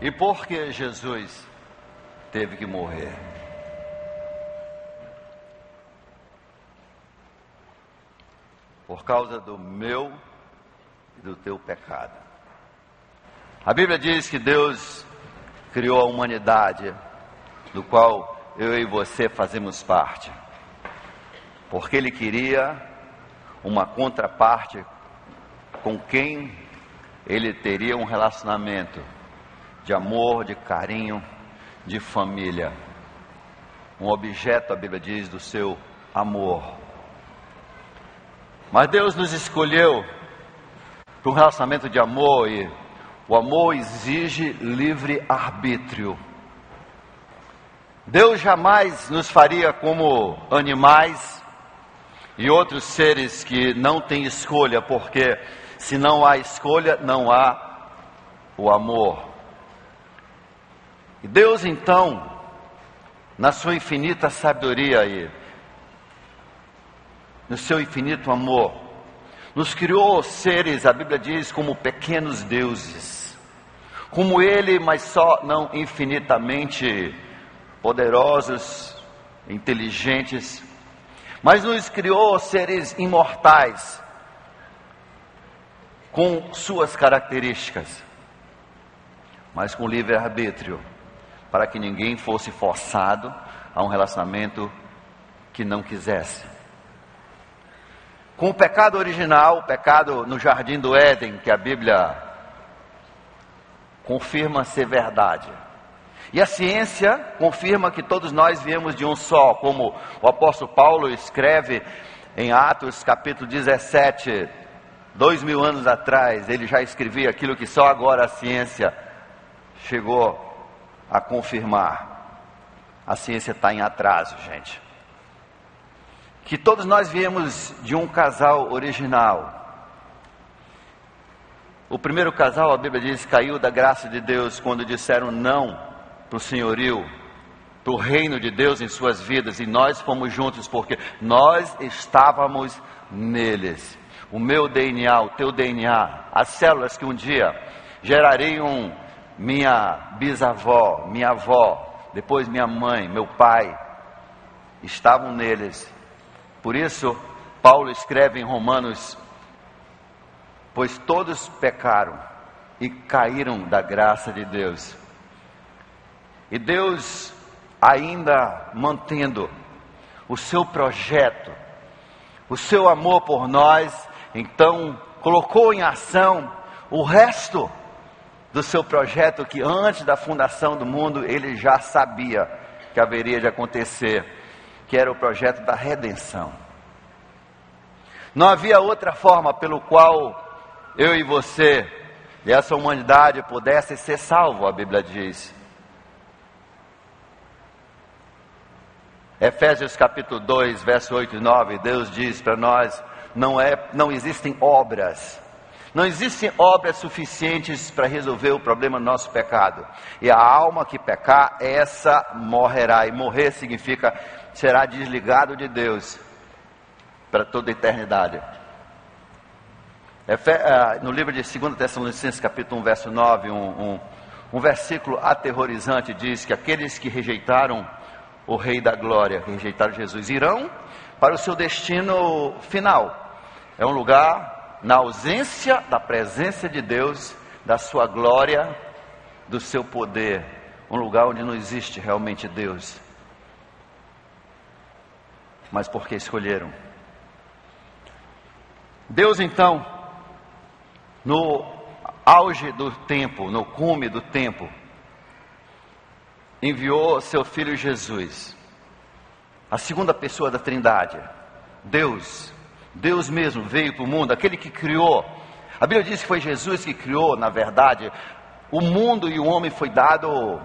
E por que Jesus teve que morrer? Por causa do meu e do teu pecado. A Bíblia diz que Deus criou a humanidade, do qual eu e você fazemos parte, porque Ele queria uma contraparte com quem Ele teria um relacionamento de amor, de carinho, de família. Um objeto, a Bíblia diz, do seu amor. Mas Deus nos escolheu para um relacionamento de amor, e o amor exige livre arbítrio. Deus jamais nos faria como animais e outros seres que não têm escolha, porque se não há escolha, não há o amor. E Deus então, na sua infinita sabedoria e no seu infinito amor, nos criou seres, a Bíblia diz, como pequenos deuses, como Ele, mas só não infinitamente poderosos, inteligentes, mas nos criou seres imortais, com suas características, mas com livre-arbítrio, para que ninguém fosse forçado a um relacionamento que não quisesse. Com o pecado original, o pecado no Jardim do Éden, que a Bíblia confirma ser verdade. E a ciência confirma que todos nós viemos de um só, como o apóstolo Paulo escreve em Atos capítulo 17, 2000 anos atrás, ele já escrevia aquilo que só agora a ciência chegou a confirmar. A ciência está em atraso, gente. Que todos nós viemos de um casal original. O primeiro casal, a Bíblia diz, caiu da graça de Deus quando disseram não para o senhorio, para o reino de Deus em suas vidas, e nós fomos juntos porque nós estávamos neles. O meu DNA, o teu DNA, as células que um dia gerariam minha bisavó, minha avó, depois minha mãe, meu pai, estavam neles. Por isso, Paulo escreve em Romanos: pois todos pecaram e caíram da graça de Deus. E Deus, ainda mantendo o seu projeto, o seu amor por nós, então colocou em ação o resto do seu projeto, que antes da fundação do mundo ele já sabia que haveria de acontecer, que era o projeto da redenção. Não havia outra forma pelo qual eu e você e essa humanidade pudesse ser salvo, a Bíblia diz. Efésios capítulo 2, verso 8 e 9, Deus diz para nós, não existem obras. Não existem obras suficientes para resolver o problema do nosso pecado. E a alma que pecar, essa morrerá. E morrer significa, será desligado de Deus para toda a eternidade. No livro de 2 Tessalonicenses, capítulo 1, verso 9, um versículo aterrorizante diz que aqueles que rejeitaram o Rei da Glória, que rejeitaram Jesus, irão para o seu destino final. É um lugar na ausência da presença de Deus, da sua glória, do seu poder. Um lugar onde não existe realmente Deus. Mas porque escolheram. Deus então, no auge do tempo, no cume do tempo, enviou seu Filho Jesus, a segunda pessoa da Trindade. Deus mesmo veio para o mundo, aquele que criou. A Bíblia diz que foi Jesus que criou, na verdade. O mundo e o homem foi dado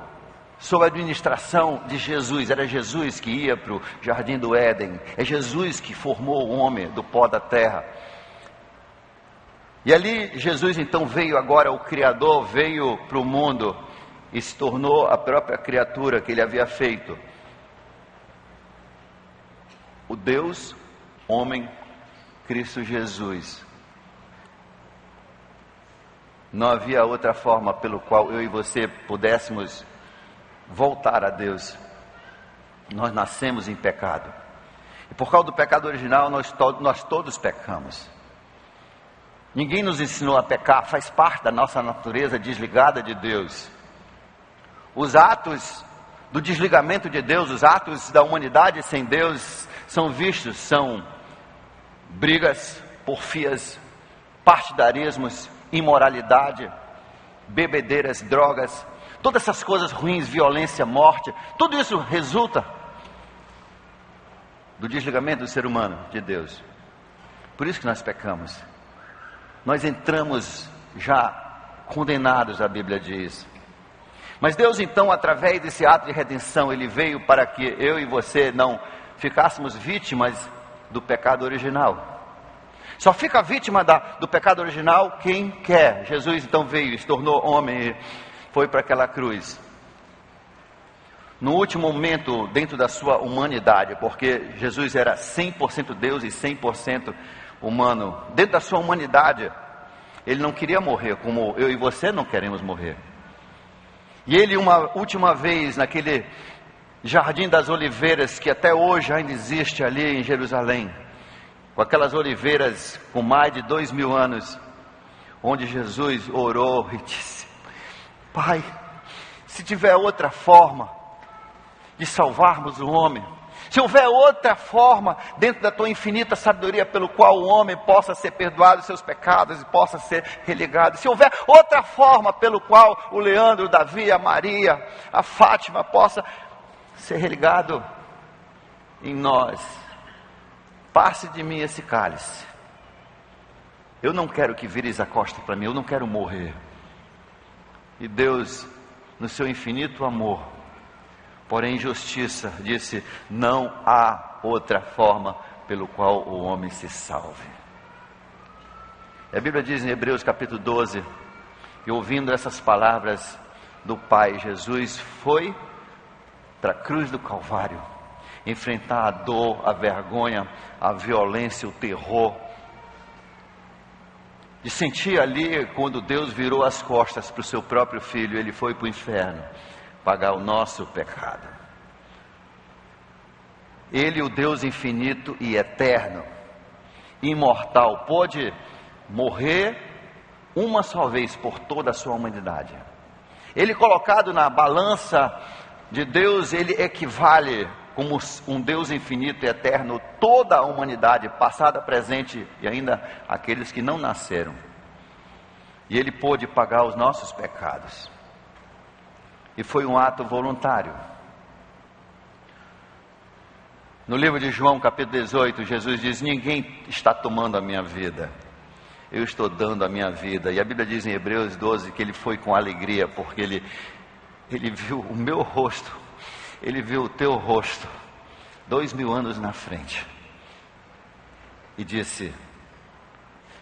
sob a administração de Jesus. Era Jesus que ia para o Jardim do Éden. É Jesus que formou o homem do pó da terra. E ali Jesus então veio, agora o Criador veio para o mundo e se tornou a própria criatura que ele havia feito. O Deus, homem, Cristo Jesus. Não havia outra forma pelo qual eu e você pudéssemos voltar a Deus. Nós nascemos em pecado. E por causa do pecado original, nós todos pecamos. Ninguém nos ensinou a pecar, faz parte da nossa natureza desligada de Deus. Os atos do desligamento de Deus, os atos da humanidade sem Deus, são vistos, são brigas, porfias, partidarismos, imoralidade, bebedeiras, drogas, todas essas coisas ruins, violência, morte, tudo isso resulta do desligamento do ser humano de Deus. Por isso que nós pecamos. Nós entramos já condenados, a Bíblia diz. Mas Deus então, através desse ato de redenção, Ele veio para que eu e você não ficássemos vítimas do pecado original. Só fica vítima do pecado original quem quer. Jesus então veio, se tornou homem e foi para aquela cruz. No último momento, dentro da sua humanidade, porque Jesus era 100% Deus e 100% humano. Dentro da sua humanidade, Ele não queria morrer, como eu e você não queremos morrer. E Ele, uma última vez, naquele Jardim das Oliveiras, que até hoje ainda existe ali em Jerusalém, com aquelas oliveiras com mais de 2000 anos, onde Jesus orou e disse: Pai, se tiver outra forma de salvarmos o homem, se houver outra forma dentro da tua infinita sabedoria pelo qual o homem possa ser perdoado os seus pecados e possa ser religado, se houver outra forma pelo qual o Leandro, o Davi, a Maria, a Fátima possa ser religado em nós, passe de mim esse cálice. Eu não quero que vires a costa para mim, eu não quero morrer. E Deus, no seu infinito amor, porém justiça, disse: não há outra forma pelo qual o homem se salve. E a Bíblia diz em Hebreus capítulo 12, que ouvindo essas palavras do Pai, Jesus foi para a cruz do Calvário, enfrentar a dor, a vergonha, a violência, o terror, de sentir ali, quando Deus virou as costas para o seu próprio Filho, Ele foi para o inferno, pagar o nosso pecado. Ele, o Deus infinito e eterno, imortal, pôde morrer uma só vez por toda a sua humanidade. Ele, colocado na balança de Deus, ele equivale como um Deus infinito e eterno, toda a humanidade, passada, presente e ainda aqueles que não nasceram. E Ele pôde pagar os nossos pecados. E foi um ato voluntário. No livro de João, capítulo 18, Jesus diz: ninguém está tomando a minha vida, eu estou dando a minha vida. E a Bíblia diz em Hebreus 12 que Ele foi com alegria, porque Ele viu o meu rosto, Ele viu o teu rosto, 2000 anos na frente, e disse: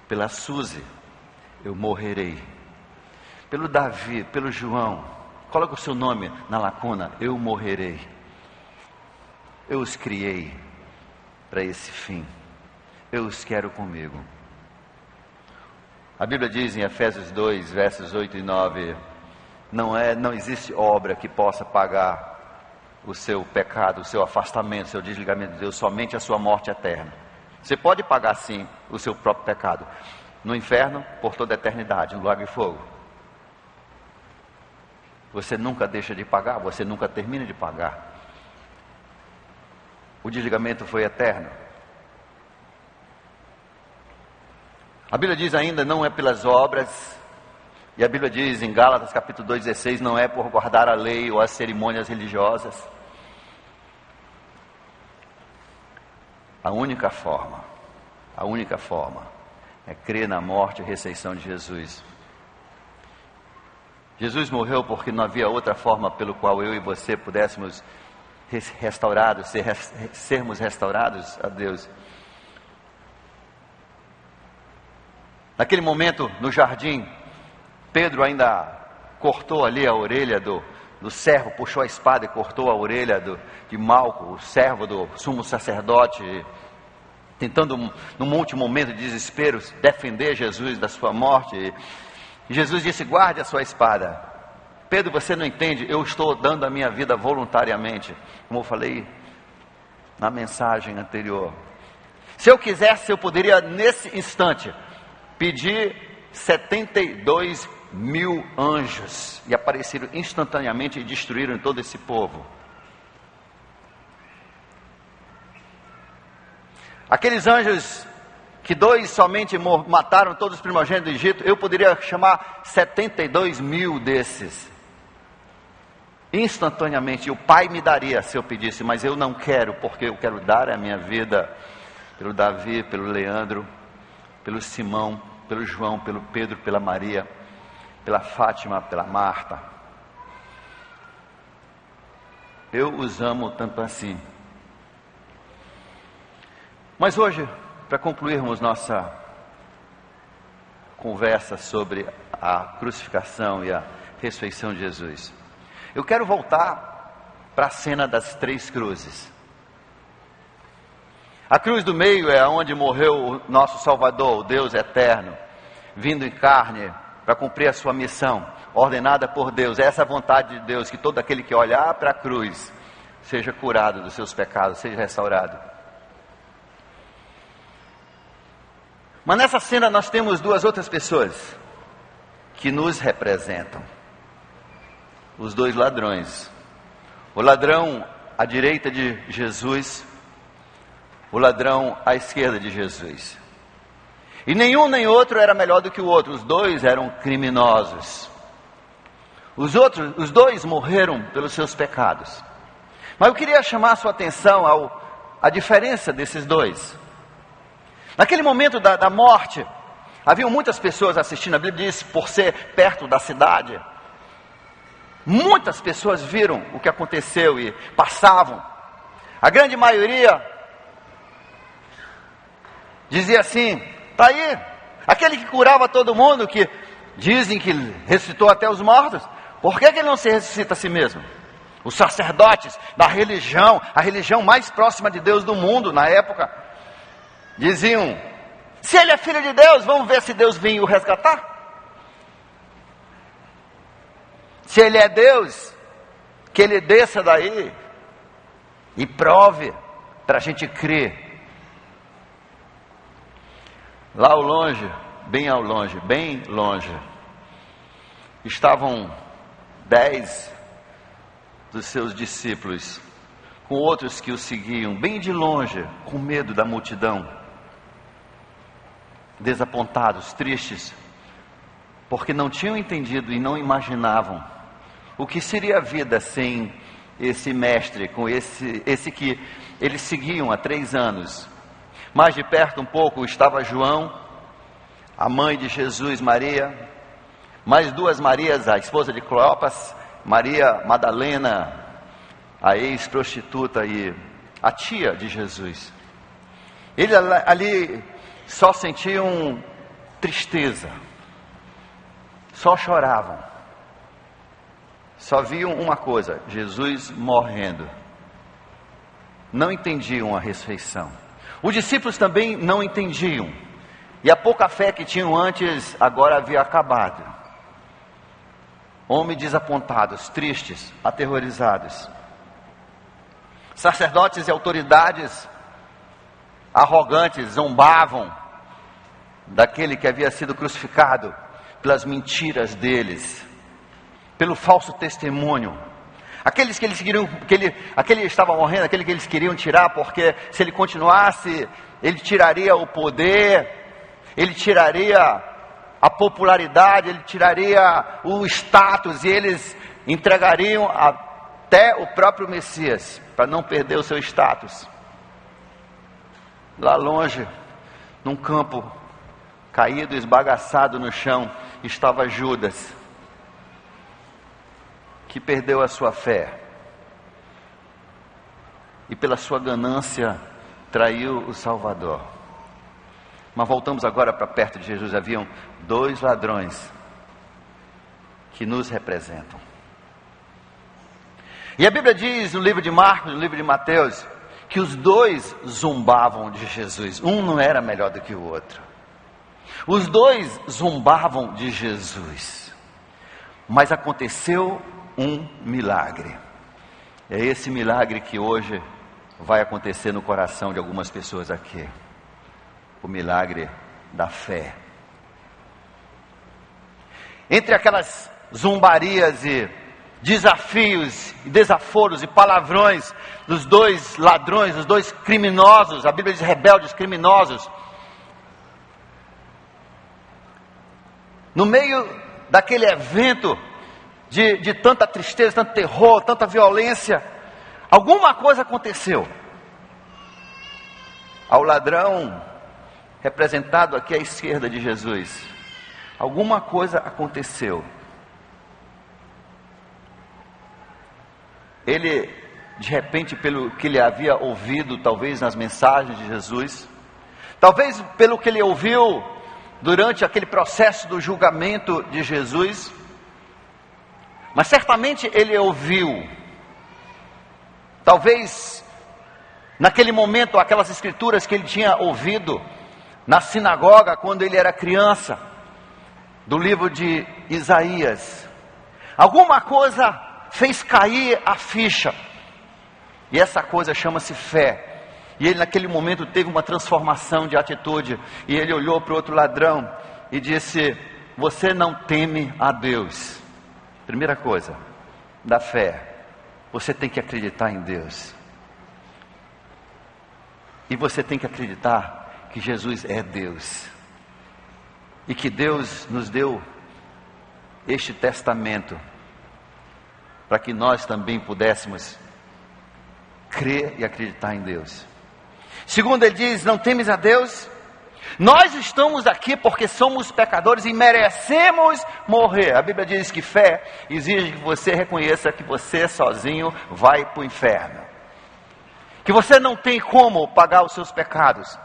pela Suzy eu morrerei, pelo Davi, pelo João, coloca o seu nome na lacuna, eu morrerei. Eu os criei para esse fim, eu os quero comigo. A Bíblia diz em Efésios 2, versos 8 e 9, não existe obra que possa pagar o seu pecado, o seu afastamento, o seu desligamento de Deus, somente a sua morte eterna. Você pode pagar sim o seu próprio pecado, no inferno por toda a eternidade, no lago de fogo. Você nunca deixa de pagar, você nunca termina de pagar. O desligamento foi eterno. A Bíblia diz ainda, não é pelas obras. E a Bíblia diz em Gálatas capítulo 2,16, não é por guardar a lei ou as cerimônias religiosas. A única forma é crer na morte e ressurreição de Jesus. Jesus morreu porque não havia outra forma pelo qual eu e você pudéssemos sermos restaurados a Deus. Naquele momento, no jardim, Pedro ainda cortou ali a orelha do servo, puxou a espada e cortou a orelha de Malco, o servo do sumo sacerdote, tentando, num último momento de desespero, defender Jesus da sua morte. Jesus disse: guarde a sua espada. Pedro, você não entende, eu estou dando a minha vida voluntariamente, como eu falei na mensagem anterior. Se eu quisesse, eu poderia nesse instante pedir 72 mil anjos, e apareceram instantaneamente e destruíram todo esse povo. Aqueles anjos que 2 somente mataram todos os primogênitos do Egito, eu poderia chamar 72 mil desses. Instantaneamente, o Pai me daria se eu pedisse, mas eu não quero, porque eu quero dar a minha vida pelo Davi, pelo Leandro, pelo Simão, pelo João, pelo Pedro, pela Maria, pela Fátima, pela Marta. Eu os amo tanto assim. Mas hoje, para concluirmos nossa conversa sobre a crucificação e a ressurreição de Jesus, eu quero voltar para a cena das 3 cruzes. A cruz do meio é onde morreu o nosso Salvador, o Deus eterno, vindo em carne para cumprir a sua missão, ordenada por Deus. Essa é a vontade de Deus, que todo aquele que olhar para a cruz seja curado dos seus pecados, seja restaurado. Mas nessa cena nós temos 2 outras pessoas que nos representam. Os 2 ladrões. O ladrão à direita de Jesus, o ladrão à esquerda de Jesus. E nenhum nem outro era melhor do que o outro. Os 2 eram criminosos. Os 2 morreram pelos seus pecados. Mas eu queria chamar a sua atenção à diferença desses 2. Naquele momento da morte, haviam muitas pessoas assistindo. A Bíblia diz, por ser perto da cidade, muitas pessoas viram o que aconteceu e passavam. A grande maioria dizia assim: está aí, aquele que curava todo mundo, que dizem que ressuscitou até os mortos, por que ele não se ressuscita a si mesmo? Os sacerdotes da religião, a religião mais próxima de Deus do mundo na época, diziam: se ele é filho de Deus, vamos ver se Deus vem o resgatar. Se ele é Deus, que ele desça daí e prove para a gente crer. Lá ao longe, bem longe, estavam 10 dos seus discípulos, com outros que o seguiam, bem de longe, com medo da multidão, desapontados, tristes, porque não tinham entendido e não imaginavam o que seria a vida sem esse mestre, com esse que eles seguiam há 3 anos. Mais de perto um pouco estava João, a mãe de Jesus, Maria, mais 2 Marias, a esposa de Cleopas, Maria Madalena, a ex-prostituta, e a tia de Jesus. Eles ali só sentiam tristeza, só choravam, só viam uma coisa: Jesus morrendo. Não entendiam a ressurreição. Os discípulos também não entendiam, e a pouca fé que tinham antes agora havia acabado. Homens desapontados, tristes, aterrorizados. Sacerdotes e autoridades arrogantes zombavam daquele que havia sido crucificado, pelas mentiras deles, pelo falso testemunho. Aqueles que eles queriam, aquele estava morrendo, aquele que eles queriam tirar, porque se ele continuasse, ele tiraria o poder, ele tiraria a popularidade, ele tiraria o status, e eles entregariam até o próprio Messias, para não perder o seu status. Lá longe, num campo caído, esbagaçado no chão, estava Judas, que perdeu a sua fé e pela sua ganância traiu o Salvador. Mas voltamos agora para perto de Jesus. Haviam 2 ladrões que nos representam. E a Bíblia diz no livro de Marcos, no livro de Mateus, que os 2 zombavam de Jesus. Um não era melhor do que o outro. Os dois zombavam de Jesus, mas aconteceu um milagre. É esse milagre que hoje vai acontecer no coração de algumas pessoas aqui. O milagre da fé. Entre aquelas zombarias e desafios, e desaforos e palavrões dos dois ladrões, dos dois criminosos, a Bíblia diz rebeldes, criminosos, no meio daquele evento de tanta tristeza, tanto terror, tanta violência, alguma coisa aconteceu. Ao ladrão, representado aqui à esquerda de Jesus, alguma coisa aconteceu. Ele, de repente, pelo que ele havia ouvido, talvez nas mensagens de Jesus, talvez pelo que ele ouviu durante aquele processo do julgamento de Jesus, mas certamente ele ouviu, talvez naquele momento, aquelas escrituras que ele tinha ouvido na sinagoga quando ele era criança, do livro de Isaías. Alguma coisa fez cair a ficha, e essa coisa chama-se fé. E ele naquele momento teve uma transformação de atitude, e ele olhou para o outro ladrão e disse: você não teme a Deus. Primeira coisa, da fé, você tem que acreditar em Deus, e você tem que acreditar que Jesus é Deus, e que Deus nos deu este testamento, para que nós também pudéssemos crer e acreditar em Deus. Segundo, ele diz: não temes a Deus? Nós estamos aqui porque somos pecadores e merecemos morrer. A Bíblia diz que fé exige que você reconheça que você sozinho vai para o inferno, que você não tem como pagar os seus pecados.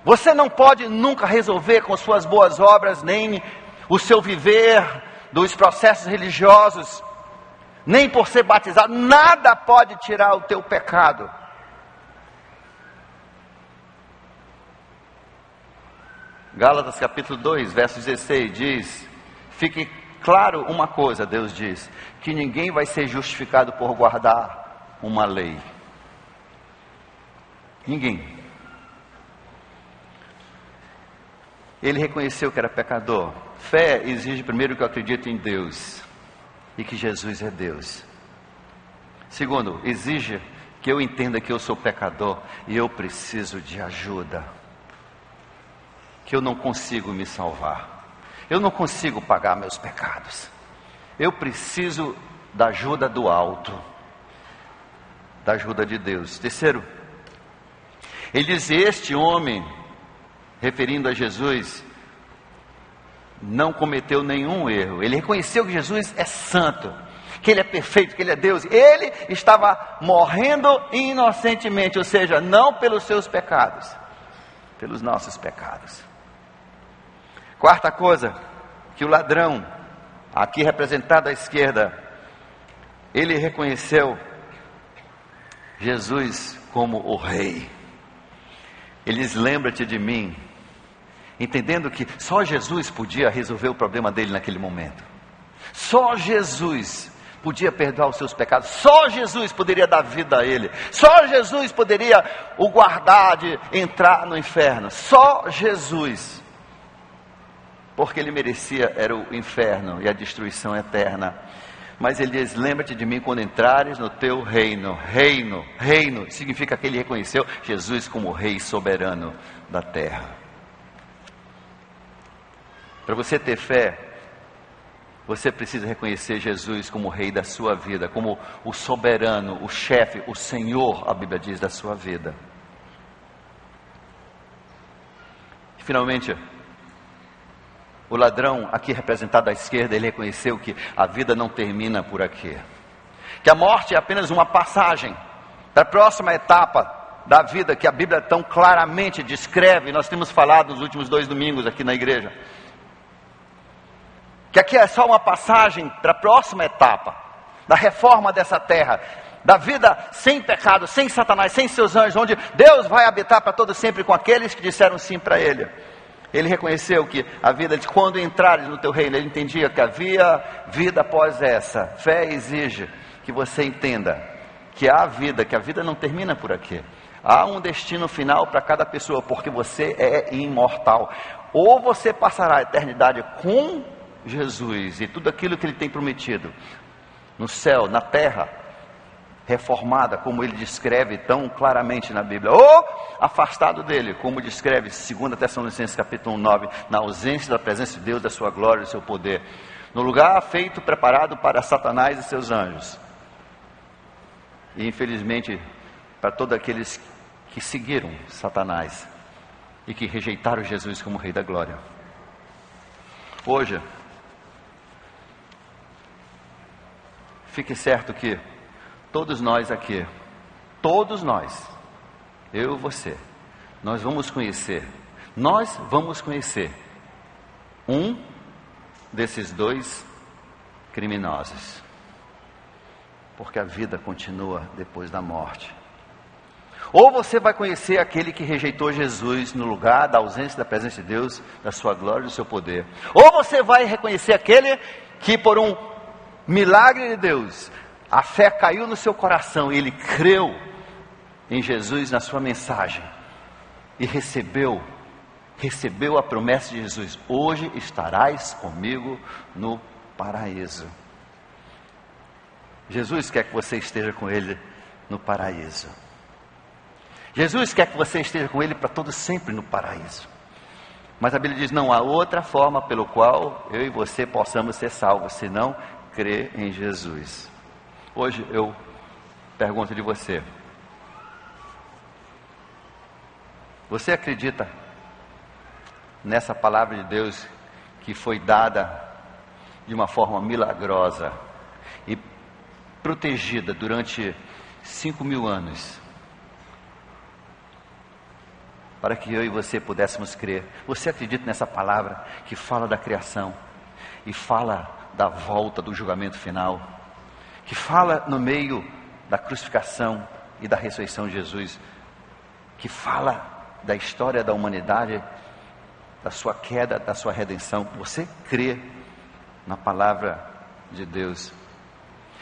Você não pode nunca resolver com suas boas obras, nem o seu viver dos processos religiosos, nem por ser batizado. Nada pode tirar o teu pecado. Gálatas capítulo 2, verso 16 diz: fique claro uma coisa, Deus diz, que ninguém vai ser justificado por guardar uma lei. Ninguém. Ele reconheceu que era pecador. Fé exige primeiro que eu acredite em Deus e que Jesus é Deus. Segundo, exige que eu entenda que eu sou pecador e eu preciso de ajuda, que eu não consigo me salvar, eu não consigo pagar meus pecados, eu preciso da ajuda do alto, da ajuda de Deus. Terceiro, ele diz: este homem, referindo a Jesus, não cometeu nenhum erro. Ele reconheceu que Jesus é santo, que Ele é perfeito, que Ele é Deus. Ele estava morrendo inocentemente, ou seja, não pelos seus pecados, pelos nossos pecados. Quarta coisa, que o ladrão, aqui representado à esquerda, ele reconheceu Jesus como o Rei. Ele diz: lembra-te de mim, entendendo que só Jesus podia resolver o problema dele naquele momento. Só Jesus podia perdoar os seus pecados. Só Jesus poderia dar vida a ele. Só Jesus poderia o guardar de entrar no inferno. Só Jesus. Porque ele merecia era o inferno e a destruição eterna. Mas ele diz: lembra-te de mim quando entrares no teu reino. Reino significa que ele reconheceu Jesus como Rei soberano da terra. Para você ter fé, você precisa reconhecer Jesus como Rei da sua vida, como o soberano, o chefe, o Senhor, a Bíblia diz, da sua vida. E, finalmente, o ladrão, aqui representado à esquerda, ele reconheceu que a vida não termina por aqui, que a morte é apenas uma passagem para a próxima etapa da vida que a Bíblia tão claramente descreve. Nós temos falado nos últimos 2 domingos aqui na igreja, que aqui é só uma passagem para a próxima etapa da reforma dessa terra, da vida sem pecado, sem Satanás, sem seus anjos, onde Deus vai habitar para todo sempre com aqueles que disseram sim para Ele. Ele reconheceu que a vida, quando entrares no teu reino, ele entendia que havia vida após essa. Fé exige que você entenda que há vida, que a vida não termina por aqui. Há um destino final para cada pessoa, porque você é imortal. Ou você passará a eternidade com Jesus e tudo aquilo que ele tem prometido, no céu, na terra, reformada, como ele descreve tão claramente na Bíblia, ou afastado dele, como descreve 2 Tessalonicenses capítulo 9, na ausência da presença de Deus, da sua glória e do seu poder, no lugar feito, preparado para Satanás e seus anjos. E infelizmente, para todos aqueles que seguiram Satanás e que rejeitaram Jesus como Rei da Glória. Hoje, fique certo que todos nós aqui, todos nós, eu e você, nós vamos conhecer um desses dois criminosos, porque a vida continua depois da morte. Ou você vai conhecer aquele que rejeitou Jesus no lugar da ausência da presença de Deus, da sua glória e do seu poder. Ou você vai reconhecer aquele que por um milagre de Deus, a fé caiu no seu coração e ele creu em Jesus, na sua mensagem, e recebeu a promessa de Jesus: hoje estarás comigo no paraíso. Jesus quer que você esteja com ele no paraíso. Jesus quer que você esteja com ele para todo sempre no paraíso. Mas a Bíblia diz: não há outra forma pelo qual eu e você possamos ser salvos, senão crer em Jesus. Hoje eu pergunto de você: você acredita nessa palavra de Deus que foi dada de uma forma milagrosa e protegida durante 5.000 anos, para que eu e você pudéssemos crer? Você acredita nessa palavra que fala da criação e fala da volta do julgamento final, que fala no meio da crucificação e da ressurreição de Jesus, que fala da história da humanidade, da sua queda, da sua redenção? Você crê na palavra de Deus?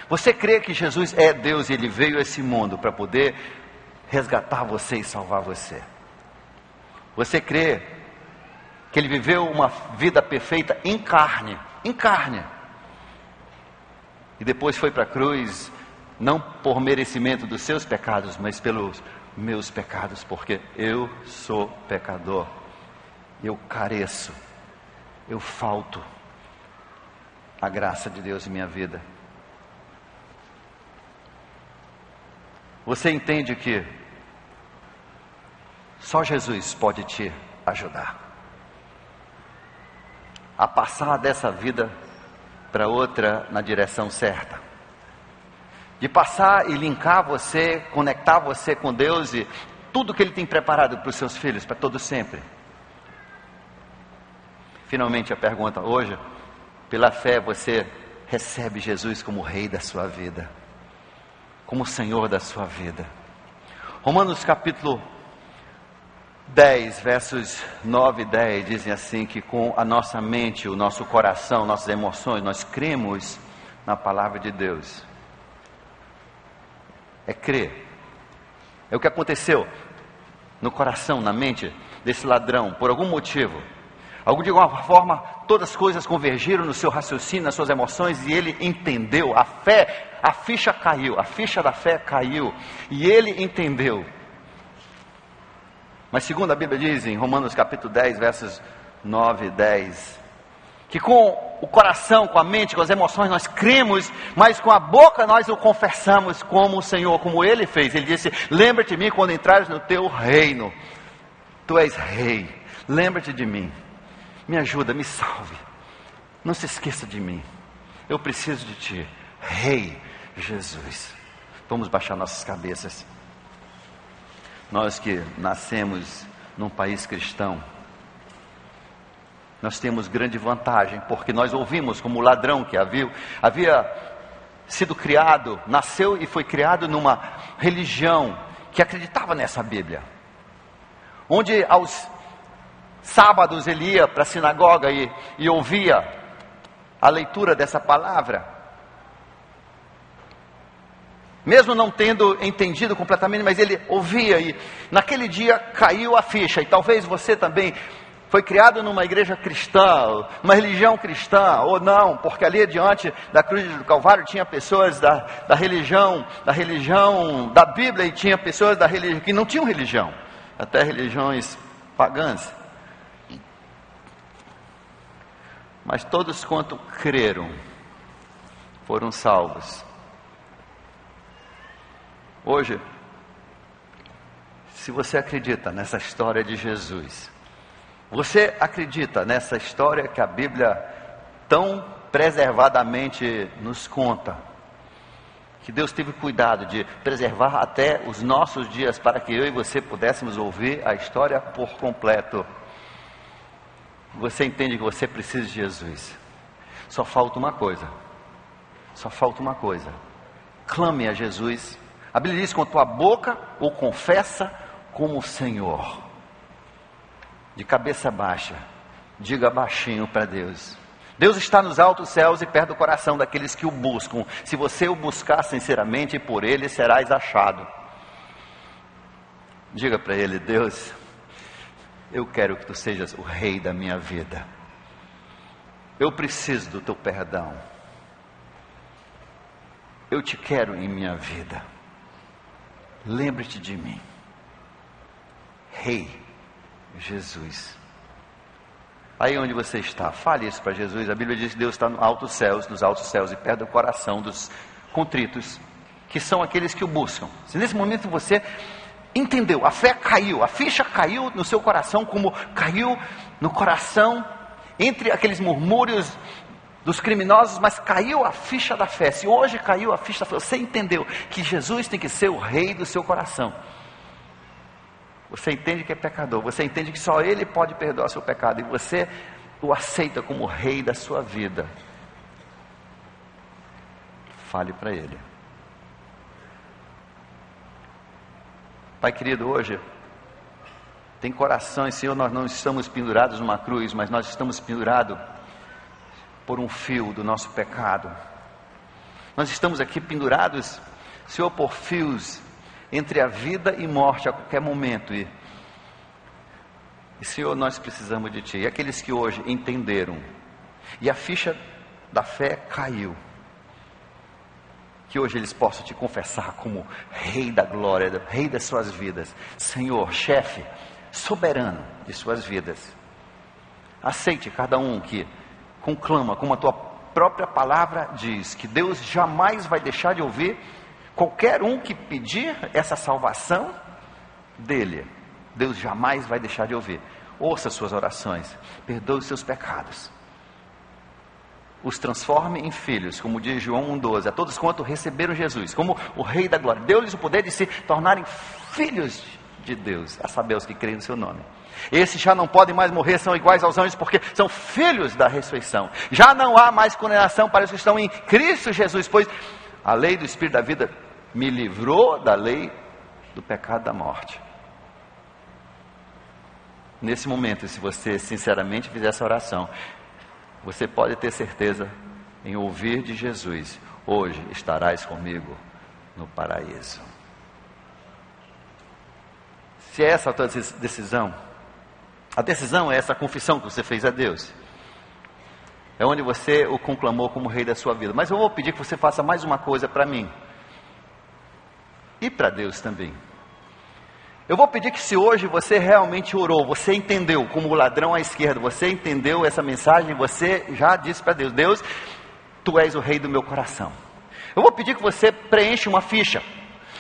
Você crê que Jesus é Deus e Ele veio a esse mundo para poder resgatar você e salvar você? Você crê que Ele viveu uma vida perfeita em carne, e depois foi para a cruz, não por merecimento dos seus pecados, mas pelos meus pecados, porque eu sou pecador, eu careço, eu falto a graça de Deus em minha vida. Você entende que só Jesus pode te ajudar a passar dessa vida para outra na direção certa, de passar e linkar você, conectar você com Deus e tudo que Ele tem preparado para os seus filhos, para todo sempre. Finalmente a pergunta hoje: pela fé você recebe Jesus como Rei da sua vida, como Senhor da sua vida? Romanos capítulo 10, versos 9 e 10 dizem assim, que com a nossa mente, o nosso coração, nossas emoções, nós cremos na palavra de Deus. É crer. É o que aconteceu no coração, na mente desse ladrão, por algum motivo. De alguma forma, todas as coisas convergiram no seu raciocínio, nas suas emoções, e ele entendeu. A fé, a ficha caiu, a ficha da fé caiu, e ele entendeu. Mas segundo a Bíblia diz em Romanos capítulo 10, versos 9 e 10, que com o coração, com a mente, com as emoções nós cremos, mas com a boca nós o confessamos como o Senhor, como Ele fez. Ele disse: lembra-te de mim quando entrares no teu reino. Tu és rei, lembra-te de mim, me ajuda, me salve, não se esqueça de mim, eu preciso de ti, Rei Jesus. Vamos baixar nossas cabeças. Nós que nascemos num país cristão, nós temos grande vantagem, porque nós ouvimos como o ladrão que havia sido criado, nasceu e foi criado numa religião que acreditava nessa Bíblia, onde aos sábados ele ia para a sinagoga e ouvia a leitura dessa palavra. Mesmo não tendo entendido completamente, mas ele ouvia, e naquele dia caiu a ficha. E talvez você também foi criado numa igreja cristã, uma religião cristã, ou não, porque ali diante da cruz do Calvário tinha pessoas da religião da Bíblia, e tinha pessoas da religião que não tinham religião, até religiões pagãs. Mas todos quanto creram foram salvos. Hoje, se você acredita nessa história de Jesus, você acredita nessa história que a Bíblia tão preservadamente nos conta, que Deus teve cuidado de preservar até os nossos dias, para que eu e você pudéssemos ouvir a história por completo. Você entende que você precisa de Jesus. Só falta uma coisa. Clame a Jesus. A Bíblia diz: com a tua boca o confessa como o Senhor. De cabeça baixa, diga baixinho para Deus. Deus está nos altos céus e perto do coração daqueles que o buscam. Se você o buscar sinceramente, por Ele serás achado. Diga para Ele: Deus, eu quero que Tu sejas o Rei da minha vida. Eu preciso do Teu perdão. Eu Te quero em minha vida. Lembre-te de mim, Rei Jesus. Aí onde você está, fale isso para Jesus. A Bíblia diz que Deus está nos altos céus e perto do coração dos contritos, que são aqueles que o buscam. Se nesse momento você entendeu, a fé caiu, a ficha caiu no seu coração, como caiu no coração entre aqueles murmúrios dos criminosos, mas caiu a ficha da fé. Se hoje caiu a ficha da fé, você entendeu que Jesus tem que ser o rei do seu coração. Você entende que é pecador, você entende que só Ele pode perdoar seu pecado, e você o aceita como rei da sua vida. Fale para Ele. Pai querido, hoje tem corações, Senhor, nós não estamos pendurados numa cruz, mas nós estamos pendurados por um fio do nosso pecado. Nós estamos aqui pendurados, Senhor, por fios entre a vida e morte a qualquer momento. E Senhor, nós precisamos de Ti. E aqueles que hoje entenderam, e a ficha da fé caiu, que hoje eles possam Te confessar como Rei da glória, Rei das suas vidas, Senhor, chefe, soberano de suas vidas. Aceite cada um que conclama, como a Tua própria palavra diz, que Deus jamais vai deixar de ouvir qualquer um que pedir essa salvação dEle. Deus jamais vai deixar de ouvir. Ouça suas orações, perdoe os seus pecados, os transforme em filhos, como diz João 1,12, a todos quanto receberam Jesus como o Rei da glória, deu-lhes o poder de se tornarem filhos de Deus, a saber, os que creem no seu nome. Esses já não podem mais morrer, são iguais aos anjos, porque são filhos da ressurreição. Já não há mais condenação para os que estão em Cristo Jesus, pois a lei do Espírito da vida me livrou da lei do pecado da morte. Nesse momento, se você sinceramente fizer essa oração, você pode ter certeza em ouvir de Jesus: hoje estarás comigo no paraíso. Se é essa a tua decisão, a decisão é essa confissão que você fez a Deus, é onde você o conclamou como Rei da sua vida. Mas eu vou pedir que você faça mais uma coisa para mim e para Deus também. Eu vou pedir que, se hoje você realmente orou, você entendeu como o ladrão à esquerda, você entendeu essa mensagem, você já disse para Deus: Deus, Tu és o Rei do meu coração. Eu vou pedir que você preencha uma ficha,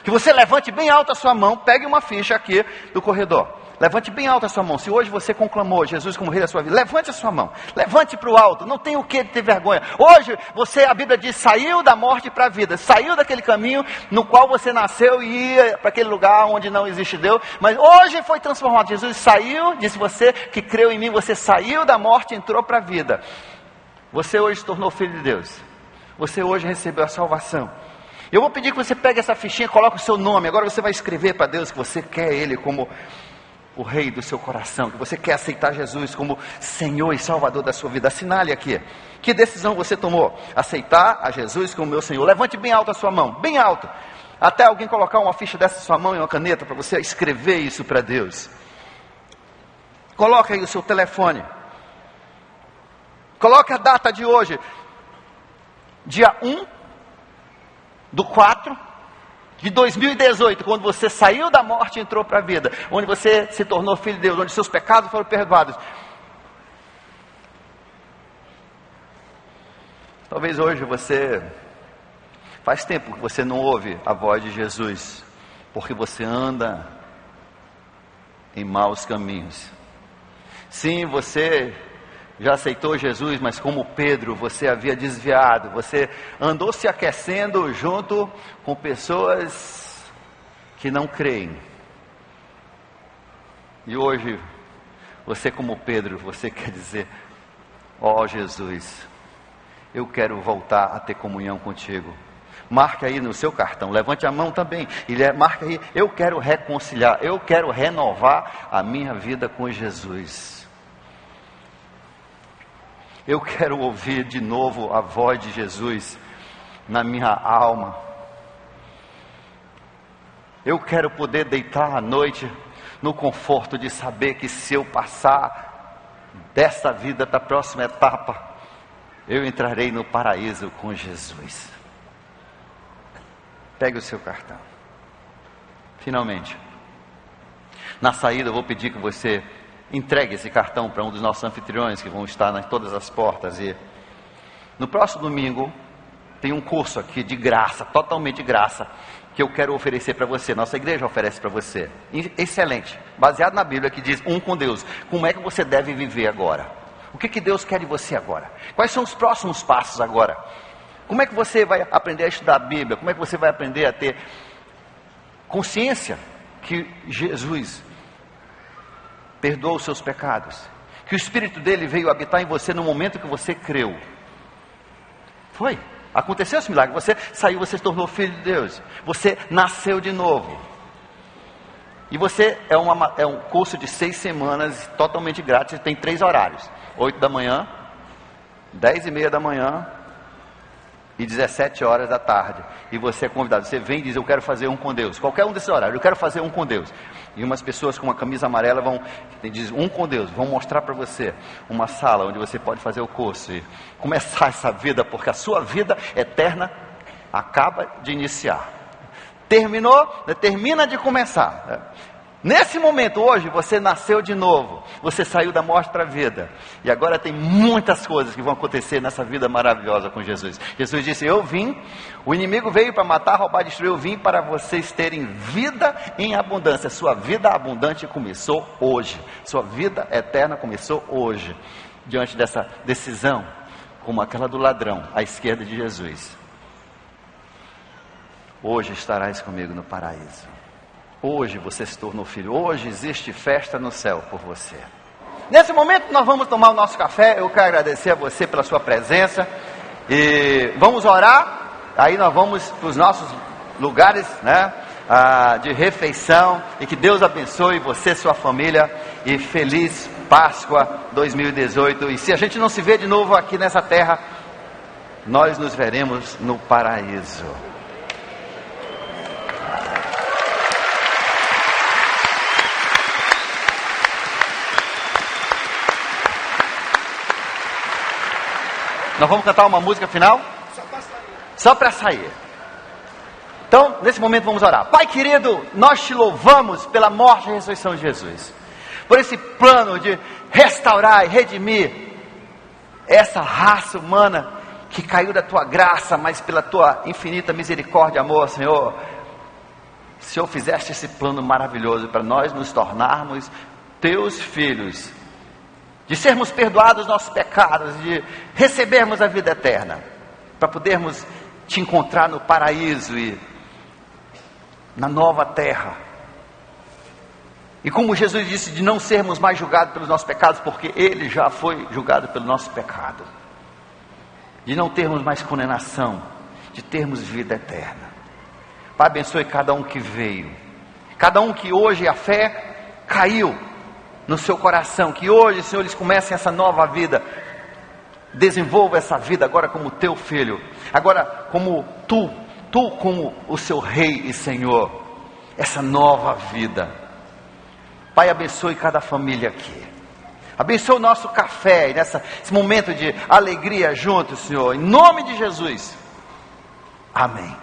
que você levante bem alta a sua mão, pegue uma ficha aqui do corredor, levante bem alta a sua mão. Se hoje você conclamou Jesus como Rei da sua vida, levante a sua mão, levante para o alto, não tem o que ter vergonha. Hoje você, a Bíblia diz, saiu da morte para a vida, saiu daquele caminho no qual você nasceu e ia para aquele lugar onde não existe Deus, mas hoje foi transformado. Jesus saiu, disse: você que creu em mim, você saiu da morte e entrou para a vida. Você hoje se tornou filho de Deus, você hoje recebeu a salvação. Eu vou pedir que você pegue essa fichinha, coloque o seu nome. Agora você vai escrever para Deus que você quer Ele como o Rei do seu coração, que você quer aceitar Jesus como Senhor e Salvador da sua vida, assinale aqui. Que decisão você tomou? Aceitar a Jesus como meu Senhor. Levante bem alto a sua mão, bem alto. Até alguém colocar uma ficha dessa na sua mão e uma caneta para você escrever isso para Deus. Coloque aí o seu telefone. Coloque a data de hoje. Dia 1/4/2018, quando você saiu da morte e entrou para a vida, onde você se tornou filho de Deus, onde seus pecados foram perdoados. Talvez hoje faz tempo que você não ouve a voz de Jesus, porque você anda em maus caminhos. Sim, você já aceitou Jesus, mas como Pedro, você havia desviado, você andou se aquecendo junto com pessoas que não creem. E hoje, você como Pedro, você quer dizer: ó Jesus, eu quero voltar a ter comunhão contigo. Marque aí no seu cartão, levante a mão também, e marque aí: eu quero reconciliar, eu quero renovar a minha vida com Jesus. Eu quero ouvir de novo a voz de Jesus na minha alma. Eu quero poder deitar à noite no conforto de saber que se eu passar dessa vida para a próxima etapa, eu entrarei no paraíso com Jesus. Pegue o seu cartão. Finalmente, na saída eu vou pedir que você entregue esse cartão para um dos nossos anfitriões que vão estar em todas as portas. E no próximo domingo tem um curso aqui de graça, totalmente de graça, que eu quero oferecer para você. Nossa igreja oferece para você. Excelente, baseado na Bíblia, que diz um com Deus. Como é que você deve viver agora? O que Deus quer de você agora? Quais são os próximos passos agora? Como é que você vai aprender a estudar a Bíblia? Como é que você vai aprender a ter consciência que Jesus perdoou os seus pecados, que o Espírito dele veio habitar em você no momento que você creu? Aconteceu esse milagre, você saiu, você se tornou filho de Deus, você nasceu de novo. E você é um curso de 6 semanas, totalmente grátis, tem 3 horários, 8 da manhã, 10:30 da manhã e 17 horas da tarde. E você é convidado, você vem e diz: eu quero fazer um com Deus, qualquer um desses horários, eu quero fazer um com Deus. E umas pessoas com uma camisa amarela diz um com Deus, vão mostrar para você uma sala onde você pode fazer o curso e começar essa vida, porque a sua vida eterna acaba de iniciar. Terminou, termina de começar. Nesse momento, hoje, você nasceu de novo, você saiu da morte para a vida, e agora tem muitas coisas que vão acontecer nessa vida maravilhosa com Jesus. Jesus disse: eu vim, o inimigo veio para matar, roubar, destruir, eu vim para vocês terem vida em abundância. Sua vida abundante começou hoje, sua vida eterna começou hoje, diante dessa decisão, como aquela do ladrão, à esquerda de Jesus. Hoje estarás comigo no paraíso. Hoje você se tornou filho. Hoje existe festa no céu por você. Nesse momento nós vamos tomar o nosso café. Eu quero agradecer a você pela sua presença. E vamos orar. Aí nós vamos para os nossos lugares, de refeição. E que Deus abençoe você, sua família. E feliz Páscoa 2018. E se a gente não se vê de novo aqui nessa terra, nós nos veremos no paraíso. Nós vamos cantar uma música final? Só para sair. Então, nesse momento vamos orar. Pai querido, nós te louvamos pela morte e ressurreição de Jesus, por esse plano de restaurar e redimir essa raça humana que caiu da tua graça, mas pela tua infinita misericórdia e amor, Senhor. O Senhor fizeste esse plano maravilhoso para nós nos tornarmos teus filhos, de sermos perdoados nossos pecados, de recebermos a vida eterna, para podermos te encontrar no paraíso e na nova terra. E como Jesus disse, de não sermos mais julgados pelos nossos pecados, porque Ele já foi julgado pelo nosso pecado, de não termos mais condenação, de termos vida eterna. Pai, abençoe cada um que veio, cada um que hoje a fé caiu, no seu coração, que hoje, Senhor, eles comecem essa nova vida. Desenvolva essa vida agora como teu filho, agora como tu como o seu rei e Senhor, essa nova vida. Pai, abençoe cada família aqui, abençoe o nosso café, esse momento de alegria juntos, Senhor, em nome de Jesus, amém.